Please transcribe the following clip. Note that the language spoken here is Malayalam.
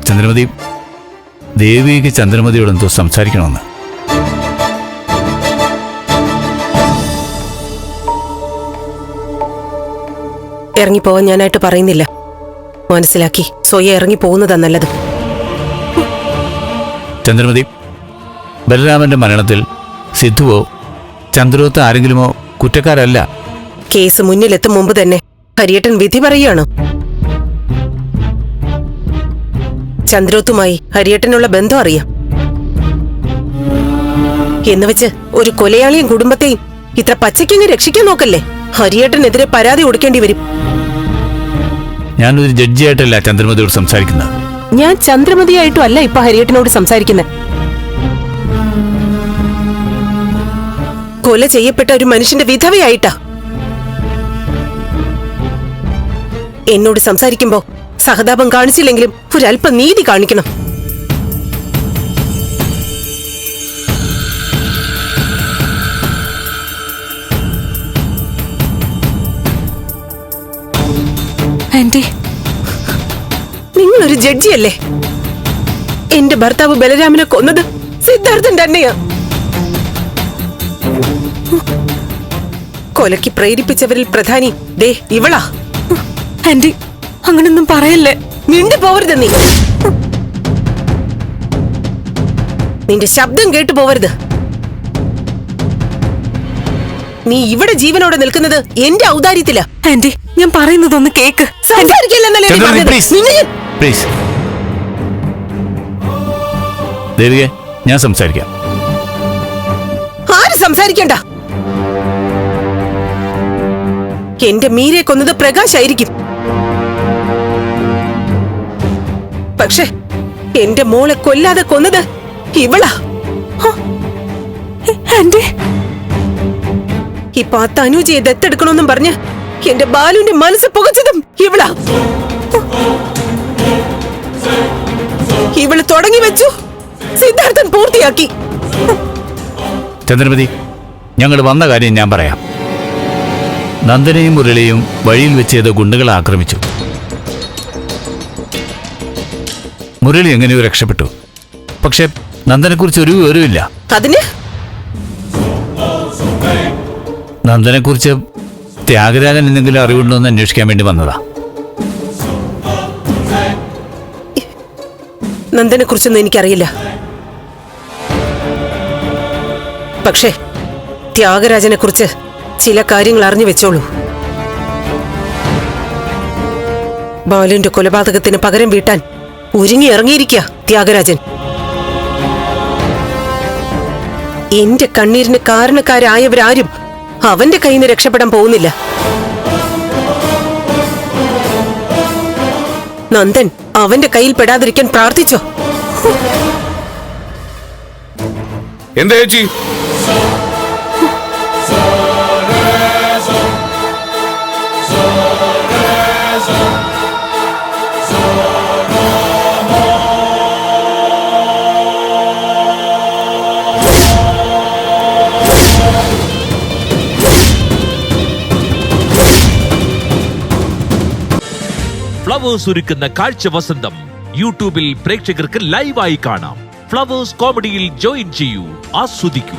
ചന്ദ്രമതി, ദേവിക്ക് ചന്ദ്രമതിയോട് എന്തോ സംസാരിക്കണമെന്ന്. ഇറങ്ങിപ്പോവാൻ ഞാനായിട്ട് പറയുന്നില്ല. മനസ്സിലാക്കി സ്വയം ഇറങ്ങി പോകുന്നതാ നല്ലത്. ചന്ദ്രമതി, ബലരാമന്റെ മരണത്തിൽ സിദ്ധുവോ ചന്ദ്രോത്ത് ആരെങ്കിലുമോ കുറ്റക്കാരല്ല. കേസ് മുന്നിലെത്തും മുമ്പ് തന്നെ ഹരിയേട്ടൻ വിധി പറയുകയാണ്. ചന്ദ്രോത്തുമായി ഹരിയേട്ടനുള്ള ബന്ധം അറിയാം. എന്നുവെച്ച് ഒരു കൊലയാളിയും കുടുംബത്തെയും ഇത്ര പച്ചയ്ക്കങ്ങ് രക്ഷിക്കാൻ നോക്കല്ലേ. ഹരിയേട്ടനെതിരെ പരാതി കൊടുക്കേണ്ടി വരും. ഞാനൊരു ജഡ്ജിയായിട്ടല്ല ചന്ദ്രമതിയോട് സംസാരിക്കുന്നത്. ഞാൻ ചന്ദ്രമതിയായിട്ടും അല്ല ഇപ്പൊ ഹരിയേട്ടനോട് സംസാരിക്കുന്നത്. കൊല ചെയ്യപ്പെട്ട ഒരു മനുഷ്യന്റെ വിധവയായിട്ടാ. എന്നോട് സംസാരിക്കുമ്പോ സഹതാപം കാണിച്ചില്ലെങ്കിലും ഒരല്പം നീതി കാണിക്കണം. നിങ്ങളൊരു ജഡ്ജിയല്ലേ? എന്റെ ഭർത്താവ് ബലരാമനെ കൊന്നത് സിദ്ധാർത്ഥൻ തന്നെയാ. കൊലയ്ക്ക് പ്രേരിപ്പിച്ചവരിൽ പ്രധാനി ദേ ഇവളാ. ആന്റി, അങ്ങനൊന്നും പറയല്ലേ. മിണ്ടി പോവരുത് നീ. നിന്റെ ശബ്ദം കേട്ടു പോവരുത്. നീ ഇവിടെ ജീവനോടെ നിൽക്കുന്നത് എന്റെ ഔദാര്യത്തിലാ. ആന്റി, ഞാൻ പറയുന്നതൊന്ന് കേക്ക്. ദേവികെ, ഞാൻ സംസാരിക്കാം. ആരും സംസാരിക്കണ്ട. എന്റെ മീരെ കൊന്നത് പ്രകാശായിരിക്കും. പക്ഷെ എന്റെ മോളെ കൊല്ലാതെ കൊന്നത് ഇവളാ. ഇപ്പൊ ആ തനുജയെ ദത്തെടുക്കണമെന്നും പറഞ്ഞ് എന്റെ ബാലുവിന്റെ മനസ്സ് പുകച്ചതും ഇവളാ. ഇവള് തുടങ്ങി വെച്ചു, സിദ്ധാർത്ഥൻ പൂർത്തിയാക്കി. ചന്ദ്രമതി, ഞങ്ങൾ വന്ന കാര്യം ഞാൻ പറയാം. നന്ദനെയും മുരളിയും വഴിയിൽ വെച്ചേത് ഗുണ്ടകളെ ആക്രമിച്ചു. മുരളി എങ്ങനെയോ രക്ഷപ്പെട്ടു. പക്ഷെ നന്ദനെക്കുറിച്ച് ഒരു വിവരമില്ല. അതിന് നന്ദനെക്കുറിച്ച് ത്യാഗരാജൻ എന്തെങ്കിലും അറിവുണ്ടോ എന്ന് അന്വേഷിക്കാൻ വേണ്ടി വന്നതാ. നന്ദനെ കുറിച്ചൊന്നും എനിക്കറിയില്ല. പക്ഷേ ത്യാഗരാജനെ കുറിച്ച് ചില കാര്യങ്ങൾ അറിഞ്ഞു വെച്ചോളൂ. ബാലുവിന്റെ കൊലപാതകത്തിന് പകരം വീട്ടാൻ ഒരുങ്ങി ഇറങ്ങിയിരിക്കുക ത്യാഗരാജൻ. എന്റെ കണ്ണീരിന് കാരണക്കാരായവരാരും അവന്റെ കയ്യിൽ നിന്ന് രക്ഷപ്പെടാൻ പോകുന്നില്ല. നന്ദൻ അവന്റെ കയ്യിൽ പെടാതിരിക്കാൻ പ്രാർത്ഥിച്ചോ? എന്താ ചേച്ചി? ഫ്ലവേഴ്സ് ഒരുക്കുന്ന കാഴ്ച വസന്തം യൂട്യൂബിൽ പ്രേക്ഷകർക്ക് ലൈവായി കാണാം. ഫ്ലവേഴ്സ് കോമഡിയിൽ ജോയിൻ ചെയ്യൂ, ആസ്വദിക്കൂ.